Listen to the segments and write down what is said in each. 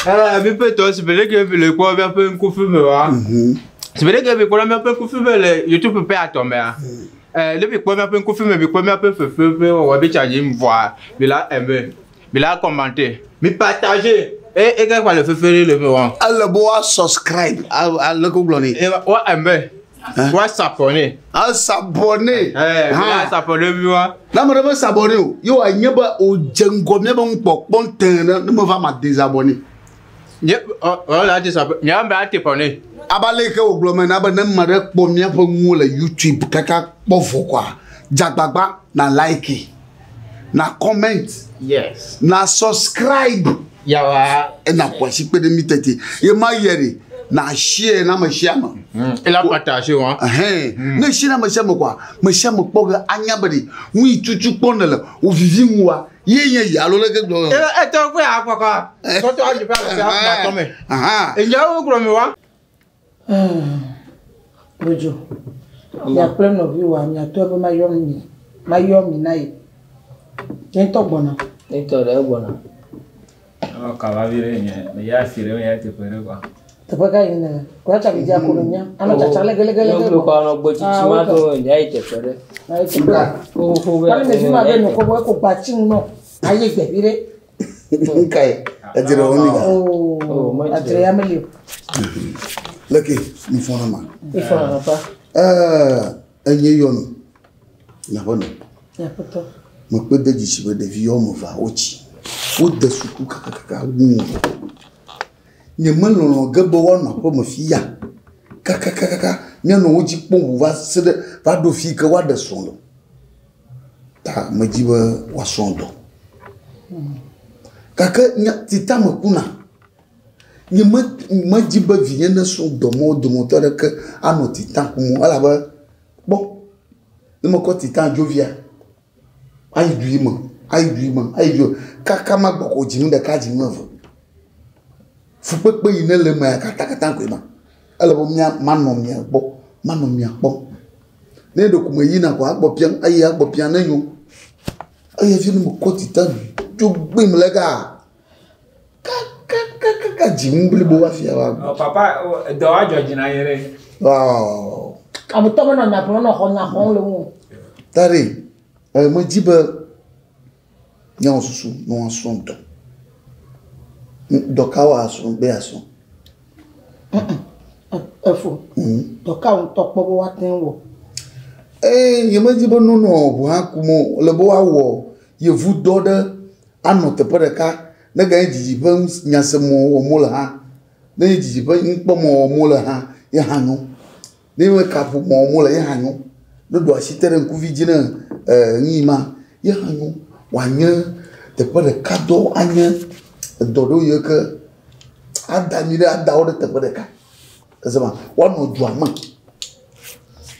Mais peut-être, c'est vrai que le quoi un peu un coup de feu, c'est vrai que le quoi un peu un coup de feu, YouTube peut pas tomber. Le quoi un peu un coup de feu, mais quoi un peu feu, on va bien changer me voir. Mais là, aimer, mais là commenter, mais partager. Et qu'est-ce qu'on le fait le voir? Alors bois subscribe à le Google. Et ouais aimer. Ouais s'abonner. Ah s'abonner. Là s'abonner moi. Là me devons s'abonner. Yo a nyeba o django me bon bon terrain ne me va ma désabonner. Là tu s'abonner. Nya ba t'abonner. Abale ke o glome na ba ne mare po mia po mu le YouTube kaka bofo kwa. Jagbagba na like. Na comment. Yes. Na subscribe. Yawa. Et na kwa si pe de mitete. Ye ma yere. Na share na ma share ma. Et la partager hein. Ne share na ma share ma kwa. Ma share ma poga anya bari. Wi tutu pona la. O vivi ngwa. Ye ya lo le ke do. Et toi quoi à quoi? Toi tu as du faire la tomber. Et ya o gros me wa. Bojo. Ya plein of you wa ya to be mayomi nai. Ento bona. Ento le bona. Oh, cavavire ne ya fire ya te pere kwa. Te pega ina. Kwa cha bija kolonya. Ano cha chale gele. No ko no gbo chichima to ya ite pere. Ai te pega. O Kale me jima be no ko bachi no. Aye gbebire. Kai. Ajira oniga. Oh, atre ya melio. Lucky, mi fona ma. Il faut la pas. Enye yomi. Na bono. Ya poto. Mo pe de disibe de vi yomo va ochi. O de suku kaka wu. Nye malolo gabo wa na po mo fiya. Kaka. Nye no oji pon va sede va do fi ke wa de sondo. Ta me jibe wa sondo. Kaka nya tita mo kuna. Ni ma jiba vient de son domo tore que a no titan comme ala ba bon ni mo ko titan jovia ai du kaka ma boko jinu de ka jinu vo fu pepe ine le ma kata ko ma ala bo mia manom mia bo ne do kuma yi na ko agbo pian na yo ayi fi ni mo ko titan jo gbe mi lega Papa, doa Georgina yere. Wow. Amu tomo na na prono ho le mu. Tari, mo jiba nya osusu no asonto. Dokawa asun be asun. Efo. Dokawa to pobo wa ten wo. Ye mo jiba no bu akumo le bo awo ye vu do de anote podeka. Na ga jiji bam nyasemo wo mula ha na jiji bam nkpo mo mula ha ya hanu na we kapu mo mula ya hanu no do asitere nku vigina nyima ya hanu wanya te pare kado anya dodo yeke adamire adawo te pare ka kasema wano duama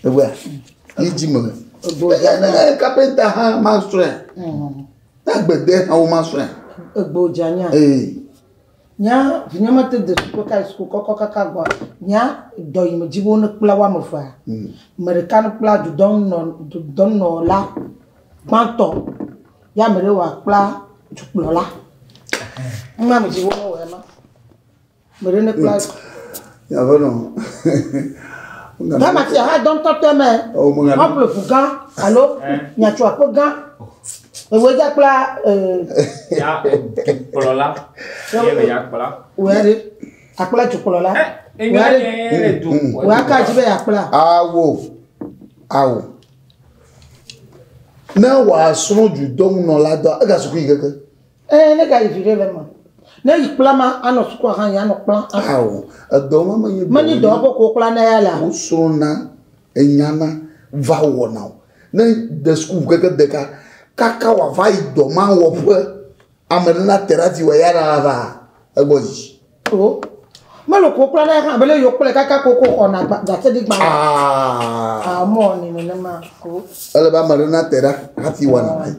ewe yiji mo na kapenta ha master na gbede ha o master Egbojanya. Nya vinyama te de suko kaka gwa. Nya do yimo jibo no kpla wa mofa. American kpla du don no la. Kwanto. Ya mere wa kpla du kpla la. Mma mi jibo no wa ma. Mere ne kpla. Ya bono. Dama ti ha don to teme. O mo ngani. Ople fugan. Allo? Nya chwa po gan. Ewe jakpla ya polola ye ya akpla were akpla chukolola were du wa ka jibe akpla awo na wa sunu ju don no la do aga suku igeke ne ga ifire le ma na ikpla ma ano suku ha ya no kpla awo do ma mani do ko kpla na ya la usuna enyana va wona na de suku gege de ka kaka wa vai do ma wo pe amerna terati wa yara va egboji o ma lo ko kpla na ya bele yo kpla kaka koko ona da te digba mo ni ne ma ko ele ba amerna tera hati wana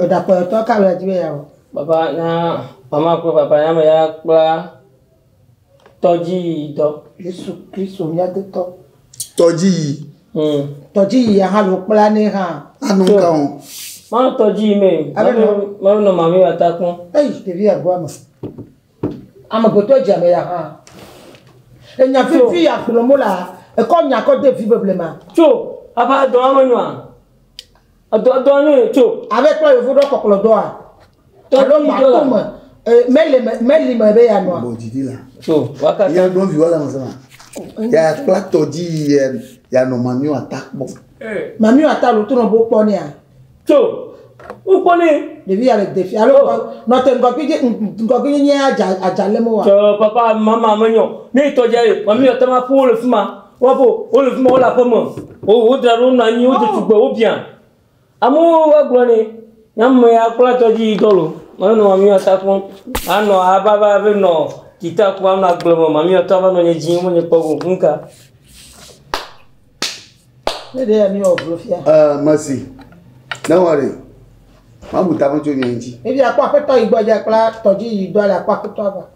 da ko to ka la jibe ya o baba na mama ko papa ya me ya kpla toji do Yesu Kristo mi ade toji toji ya ha lo kpla ni ha anu ka on Mano toji me. Mano no mami atakon. Ei, devia agora, mas. Ama botou de ameia ha. E nya fifi ya kulomola. E ko nya ko de fi problema. Cho, aba do amanwa. Ado ni cho. Avec toi, il faut donc qu'on le doit. Alors, meli me be ya no. Bon didi là. Cho, waka. Ya don vi wala masama. Ya plateau di ya no mami attaque bon. Mami attaque le tour no bo poni a. Cho, ou poni Devia avec défi. Alors, notre ngopi ni ajale mo wa. Cho, papa, mama manyo. Ni to jare, mami atama pour le fuma. Wapo, o le fuma o la pomo. O daro na ni o de tugbe o bien. Amu wa glone. Nyam ya kula toji idolo. Mano mami atakon. Ano ababa ve no. Kita kwa na glomo mami atava no nyeji mo nyepogo nka. Ne de ami o blofia. Merci. Don't worry. Mamu tamo cho nyenji. Ebi akwa feto igboja kula toji ido la kwa feto aba.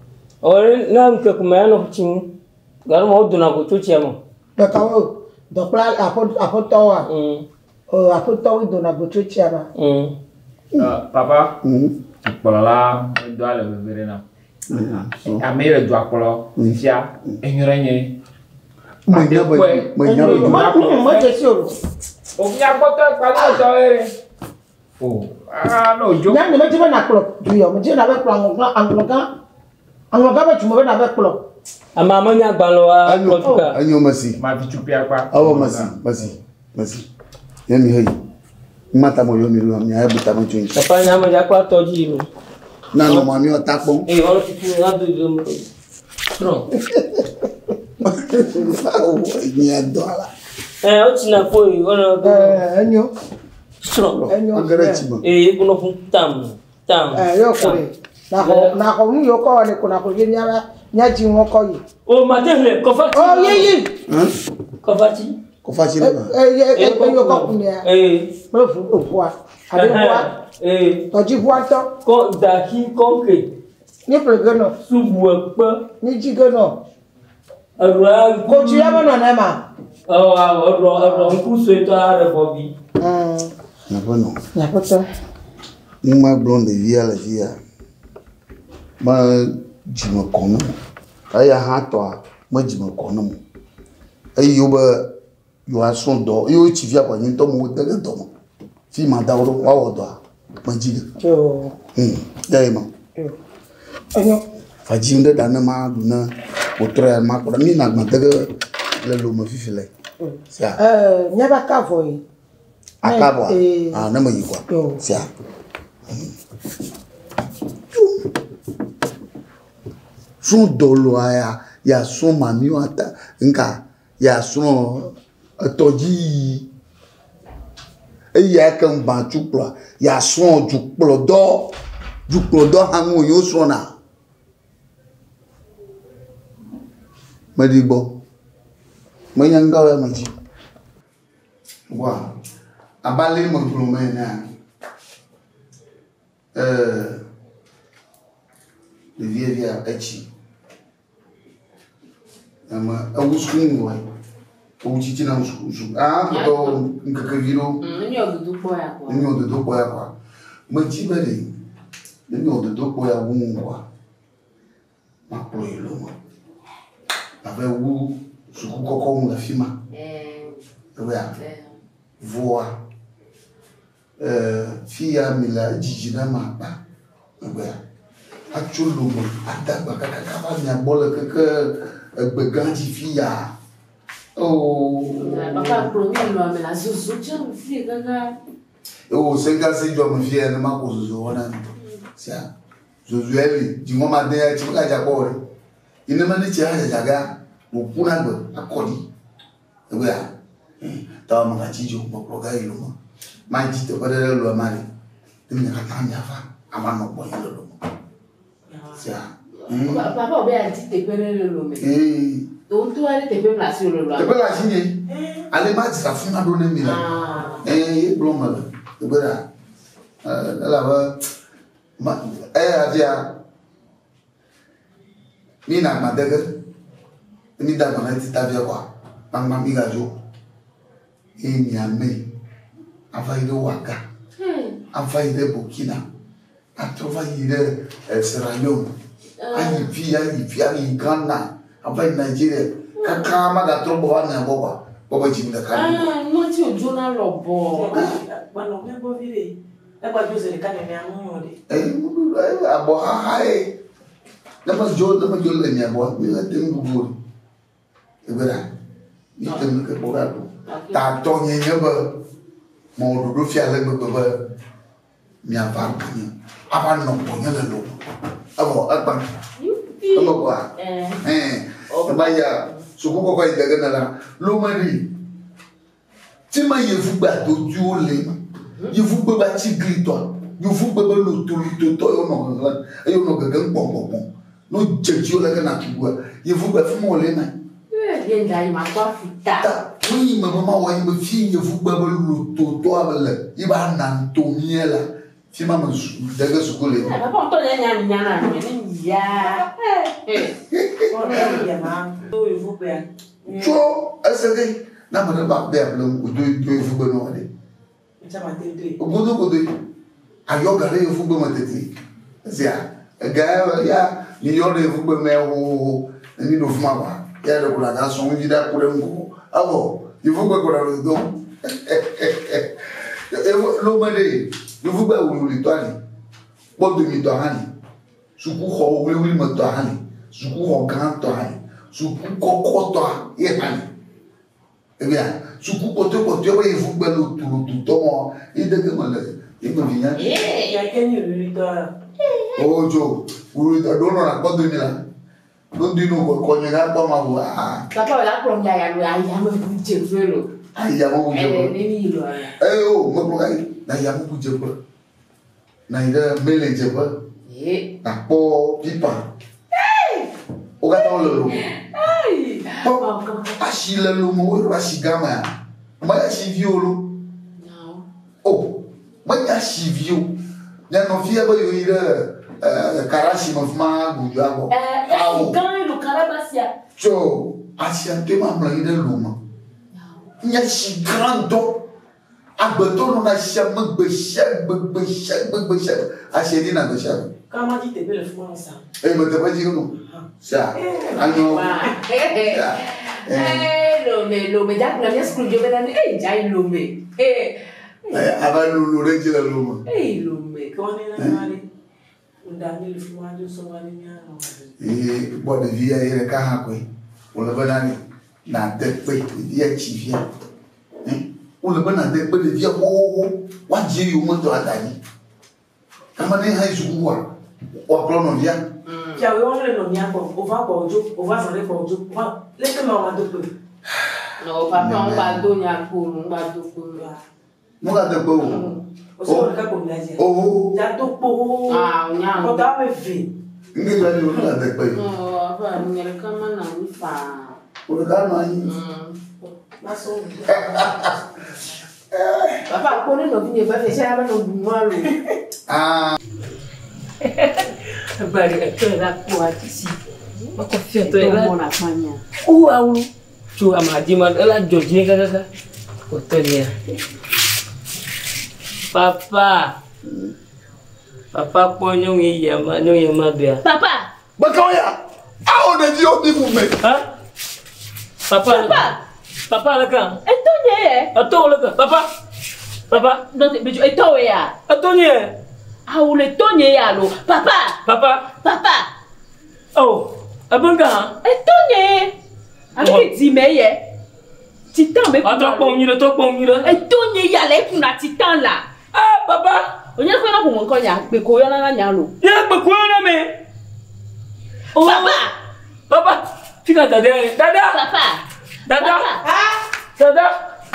Ore na mke kuma no chimu. Garo mo duna ko tuchi amo. Be kawo do kula afoto wa. Afoto ido na go tuchi aba. Papa. Kpọlọla do ale bebere na. Amere do akpọlọ fia enyorenye. Mo je si o. O fi akpọtọ ipalo to oh, no joke. Nan me jibe na kpọlọ du yo, mo je na be kpọlọ angoga be tumo be na be kpọlọ. Ama amanya gbalo wa kpọtuka. Anyo masi. Ma fi chupi akwa. Awo masi. Yemi hey. Mata mo yo mi lu mi abu ta mo cho nji. Papa nya mo ja kwa toji mi. Na no mami otakpon. Oro ti tu na do mo. Tro. Ni adola. O ti na po yi ono do. Enyo. Tro. Agara chi mo. Kuno fun tam. Yo kore. Na ko mu yo ko le ko na ko je nya ji won ko yi. O ma te le ko fati. Oh yi. Ko faci le ba. Yo ko ku ni a. Mo fu o fu a. Ade fu a. Toji fu a to. Ko da ki konke. Ni pregono. Subu epo. Ni jigono. Ara Ko ti ya mo na ma. Oro nku so eto are bobi. Na bono. Ya poto. Uma blonde via la via. Ma jima kono. Aya ha to a ma jima kono mo. Ayi yo ba yo ason do yo ti via kwa nyin to mo de do mo. Fi ma da oro wa wo do a ma jiga. Yo. Ya ma. Enyo. Fa jinda da na ma du na otra ma ko mi na ma de le lo mo fi file. Sia. Nya ba ka vo yi. Akabwa. Na ma yi kwa. Sia. Son dolo ya son mami ata nka ya son toji ya kan ba chupla ya son juplo do hangu yo sona madibo mayanga ya maji wa abale mo promena le vieillard echi ama awuskun wa owuchichi na usku to nkakaviro nyo do poya kwa majibale nyo do poya wungwa mapro iloma ave wu suku koko nga fima voa fia mila jijina mapa acholo mo adagba kaka ba mi abola kaka beganji fia papa promis lo me la zuzu tchou fi kaka senga se jo mo fia na ma ko zuzu wana sia zuzu eli di mo ma de ti ka ja ko re ina ma ni ti ha ja ga mo kuna gbo akodi ta ma ka ti jo mo pro ga ilo mo ma ji te ko de lo ma ri ni ka ta mi afa ama no bo ilo lo papa obe a dit te pere le me donc tu allais te faire placer le loi te placer ni allez ma ça fuma do ne mi la blom ma te bera la ba ma avia ni na ma dege ni da ma ti ta via kwa ma mi ga jo ni ame ava ile waka enfin il est Burkina, à travailler il est Sierra Leone, il Ghana, enfin il Nigeria, quand ma gâteau boit n'a pas quoi, Jimmy la carte. Ah, non tu es journal lobo. Bueno, bien beau vivre. La quoi que c'est le cas de mes amours. Ah bon, dama jol le nya bo mi la tem bu e bera ni tem ke bo ga ta to nye nya ba mo do fia le ba ba mi ava ni ava no bo nya le lo abo akpa abo kwa ba ya su ko ko ida ga na lo mari ti ma ye fu gba to ju o le ye fu gba ba ti gri to ye fu gba ba lo to yo no ga pom no jeju la kana kigwa ye fu gba fu mo le na ye ndai ma kwa fita oui mama wa ye fi ye fu gba ba lo to abele ye ba na to miela fi mama daga su ko le papa to le nya na ni ya on est ma to ye fu pe cho asege na ma ba be ablo ko do ye fu gba no ade chama tete ogodo ayo gare ye fu gba ma tete zia ga ya ni yo de fu gba me wo ni no fuma ba ya de kula ga so ngi da kula ngo abo ye fu gba ko da do lo ma de ye fu gba wo li to ani po do mi to ani suku ho wo wi ma to ani suku ho gan to ani suku ko to ye ani e bien suku ko to ba ye fu gba lo to mo ide ke ma le e ko vinya ya kenyu ri to ojo uru da dono na kodo ni la don dinu ko nyega ko ma wa papa la ko nda ya lo aya mo buje fero aya mo buje ni lo o mo ko ai na ya mo buje ko na ida mele je ba na po pipa o ga ta lo ai ashile lo mo wa shigama ma ya shi violo no oh ma ya shi violo na no fia ba yo ira Karachi no fuma gudu abo. Quand le carabasia. Cho, asiante ma mlaide luma. Nya si grando. Abeto no na sia magbesha. Asiedi na besha. Comment dit te belle fuma ça? Me te pas dire non. Ça. Ano. Lo me da na minha exclusive na jai lo me. Aba lu renji la luma. Lo me. Comment est la mali? Ndani lifuma jo so wali nyano. Bo de via ere ka ha ko. O le banani na de pe via chivia. O le banani de pe de via wo wa je yu mo to adani. Kama ne ha isu wa. O pro no via. Kia we on le no nya ko, o va ko jo, o va sare ko jo. Le ke ma wa do pe. No, papa on ba do nya ko, on ba do ko. Mo ga de pe o. Oh, oh, já tô por. Ah, não. Eu tava vendo. Ninguém já viu nada depois. Oh, vai, minha cama não me faz. Por cá não aí. Mas só. Papa, quando eu não vinha, vai fechar a mão do malo. Ah. Bari tu era kuat si. Aku fiat tu Itu era. mau nak mana? Au. Tu amadi mal ela George kaka. Otonia. Papa. Papa ponyo yama bia. Papa. Bakoya. Ah, on a dit on dit vous mais. Hein? Papa. Papa laka. Etonye. Ato laka. Papa. Papa. Non, mais tu etoye ya. Atonye. Ah, ou le tonye ya lo. Papa. Papa. Papa. Oh. Abanga. Etonye. Avec dime ye. Titan me. Ato pongiro. Etonye ya le kuna titan là. Ah, papa. Onye ko na ko mon ko nya pe ko yo na nya lo. Ya pe ko na me. Oh. Papa. Papa. Fika dada. Papa. Dada. Dada.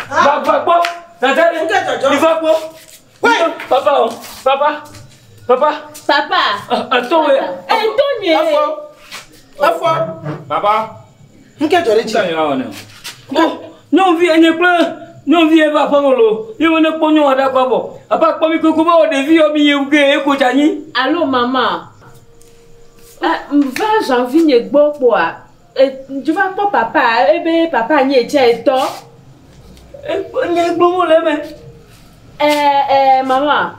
Papa. Dada. Il va quoi? Oui. Papa. Papa. Papa. Attends. Etonye. Afo. Papa. Nke jore chi. Non vi ene plein. Non vi eva pangolo. Yo ne ponyo ada kwa bo. Apa kwa mi kukuba o de vi o mi yuge e ko jani. Allô maman. Va janvier ne gbo po a. Tu vas pour papa, ebe papa ni eche eto. Ne gbo mo le me. Maman.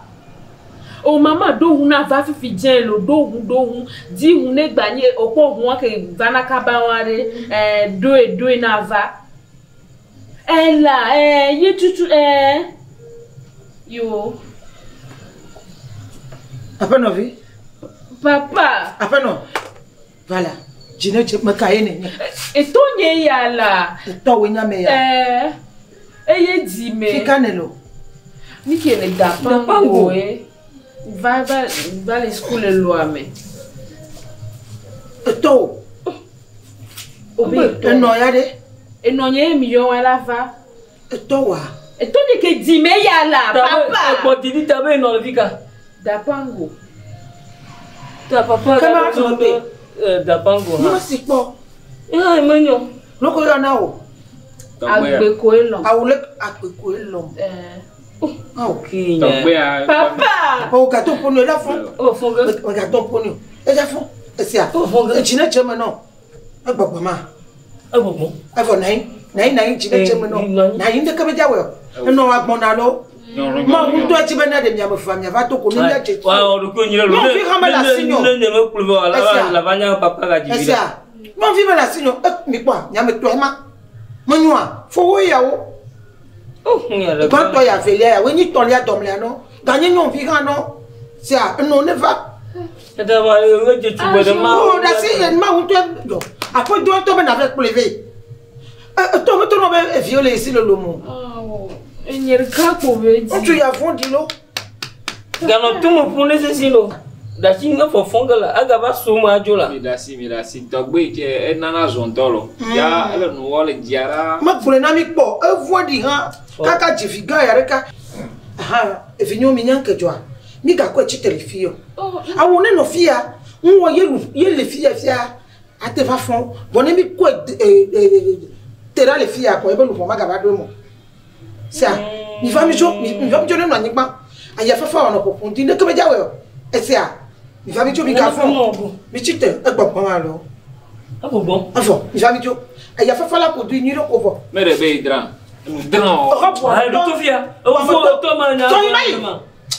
O maman do huna va fifi dien lo do hun di hune gbanye opo hun ke vana kabaware do na va. Là ye tutu yo. Apa no vi? Papa. Apa no? Voilà. Jine me kaine. E to nye ya la. To we nya me ya. Ye di me. Fikanelo. Ni ke le dapango va les school lo ame. To. Obi no ya de. E no nye mi yo la va. To wa. E to ni ke di me ya la papa. Ko ti di tabe no le fika. Dapango. Ta papa Kama sote. Dapango. No sipo. Menyo. Loko yo na o. Agbe ko elon. Awule akpeko elom. Okay. Papa. O ka to ponu la fun. O fonga. O ka to ponu. E ja fun. E si a. O fonga. Jine cheme no. E gbogbo ma. Agogo. E fo nine jine cheme no. Na yin de ka be jawe. E no agbon na lo. Ma un to ti be na de mi am famia va to ko ni ya je. Wa o ko nyire lo. Non fi hama la sinyo. Ne me kulvo la vanya papa ga E si jibila. a. Non fi la sinyo. E mi kwa nya me to e ma. Manua, fo wo ya wo. Oh, nyale. Quand toi ya velia ya, weni ton ya dom la no. Gagner non vivant no. C'est à non ne va. Ada ma yo je tu de ma. Oh, da si en ma ou toi. Après doit tomber avec plever. Toi me ton be violer ici le lomo. Oh, enyer ka ko be di. Tu ya fond dilo. Gano tu mo fune se sino. Da singa fo fongala aga ba suma jola. Mirasi togbe ke enana zontolo. Ya ele no wole diara. Ma bule na mi po, e voix di han. Kaka jifiga ya reka. Aha, e vinyo mi nyanke joa. Mi ga ko chitere fio. Awone no fia, nwo ye le fia ate va fond. Bonne mi ko tera le fia ko e be lu fo ma ga ba do mo. Sia, mi va mi jo no anyigba. Aya fafa ono ko pundi ne ko be jawe o. E sia. Il va me dire mais tu te pas alors. Ah bon. Enfin, il va me dire il y a fait la pour ni le couvre. Mais le be dran. Dran. Ah, le tofia. O fo to ma na.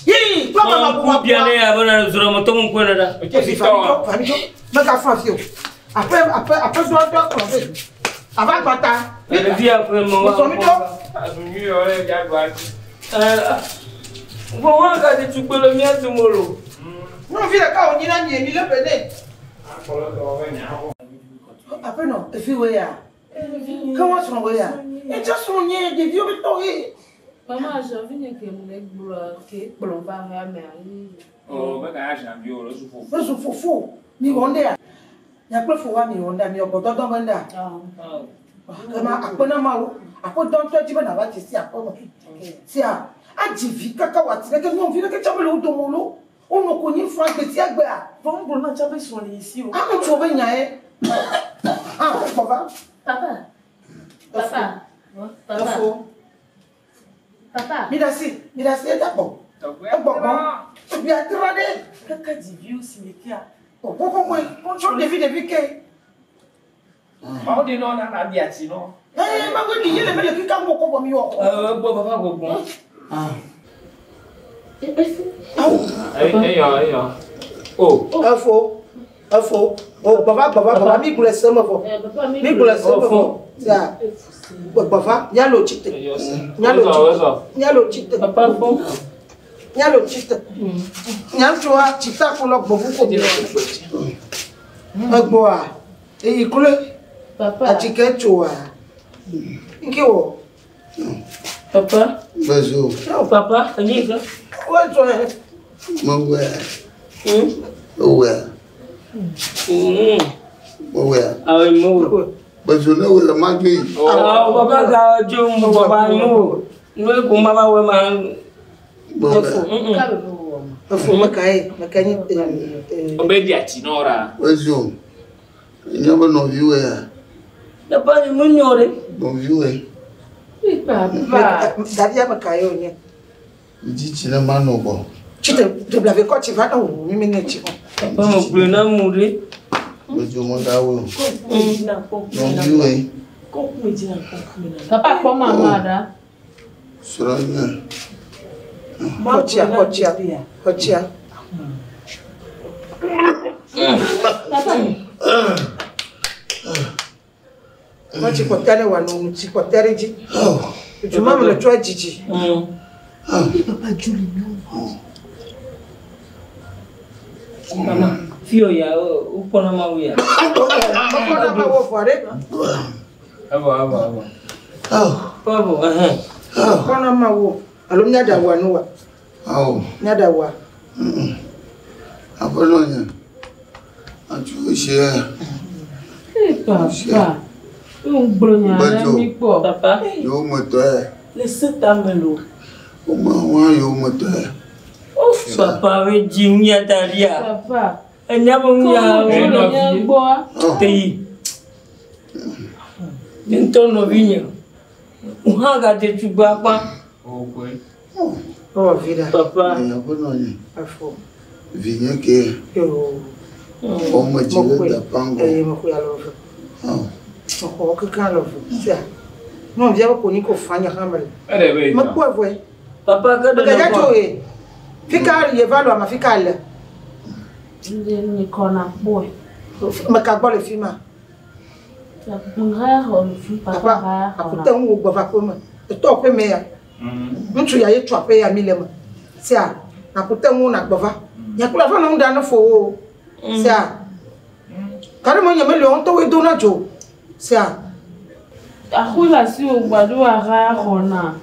Yi, toi ma bien né avant na zura mo to mon ko na da. Ok, il va me dire mais ka fa fio. Après doit commencer. Avant pata. Le via après mo. Azunyu yo le ja gwa. Bon, on va de tu peux le mien tomorrow. Non, vi la ka onina ni emi le pene. Après non, et puis ouais ya. Comment sont ouais ya? Et tu sont ni des vieux betori. Maman, j'ai envie que mon église qui plombe pas la mer. Oh, ba ka janvier lo su fo. Ba su fofo. Mi wonde ya. Ya pe fo wa mi wonda mi obodo do wonda. Kama akona mawo. Apo don to jiba na ba ti si apo. Si a. Ajivi kaka wati ke no vi ke chamele o domolo. On ne connaît pas que tu as bien. Bon, bon, on a sur les ici. Ah, mais tu vas bien, hein? Ah, papa. Papa. Papa. Midasi, d'abord. Tu viens te regarder. Kaka dit vieux cimetière. Oh, pourquoi on depuis que. Ma de non na biati no. Eh, ma go di yele mele kika mo ko mi yo. Bon papa go bon. Ah. Ayo. Oh. Info. Oh, papa, mi kule sema fo. Mi kule sema fo. Ça. Papa, yalo chite. Yalo chite. Papa bon. Yalo chite. Nyanchoa chita ko lo gbofu ko bi. Agbo a. E kule. Papa. Atike choa. Nkiwo. Papa. Bonjour. Oh papa, aniga. Ouais, toi. Mon ouais. Ouais. Ah oui, mo. Bonjour, nous le magui. Ah papa ga jom papa mo. No ko mama we man. Afo makani. Obedi ati nora. Bonjour. Nyama no viwe. Papa ni mo nyore. No viwe. Papa. Dadia makayo nye. Dit na manobo. Chite, tu l'avais quand tu vas dans mi minute. Papa mo plena mouri. Bonjour mon dawo. No viwe. Papa, comment maman? Suranya. Hotia. Ma ci portare wa non ci portare ji. Tu m'as le toi Gigi. Papa Julie non. Mama, fio ya upona mawia. Upona mawo fare. Abo. Pabo, Upona mawo. Alo nyada wa no wa. Nyada wa. Apolo nya. Atu she. Papa. Un bronya mi po. papa. Yo moto e. Laisse ta melo. O ma wa yo moto e. Papa we jinya daria. Papa. Enyabo nya boa. tei. Mintono vinha. Uhanga de tubapa. Oh, vida. Papa. Apolo nya. Afo. Vinha que Yo. o ma chile da pango. Mo ku ya lo. Mo ko ka lo. Sia. Non via ko ni ko fanya hamale. Ma ku avwe. Papa kada Ga to e. Fika ye valo ma fika le. Ni kona boy. Ma ka gbo le fima. Rare on fi papa. Akuta un gbo va ko ma. To pe me ya. Ntu ya ye twa pe ya milema. Sia. Akuta un na gbo va. Ya kula fa na unda na fo. Sia. Kare mo nyame le on to we do na jo. Sia. Akula si o gbadu ara ona.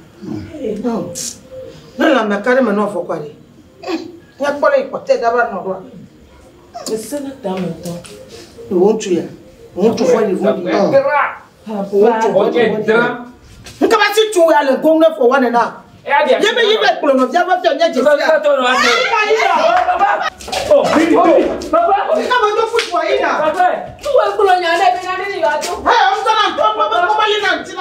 Non. Non la me kare me no fo kware. Ya kpole ikote da ba no ro. Laisse ta melo. Won tu ya. Won tu fo ni vo bi. Nka ba si tu ya le gong na fo wane na. Ye me yi be kpolo no bia ba bia nya je sia. Oh, papa. Nka ba do fu tu yi na. Papa. Tu wa kulo nya le be na ni yo ato. Hey, on sana to ba yi na ti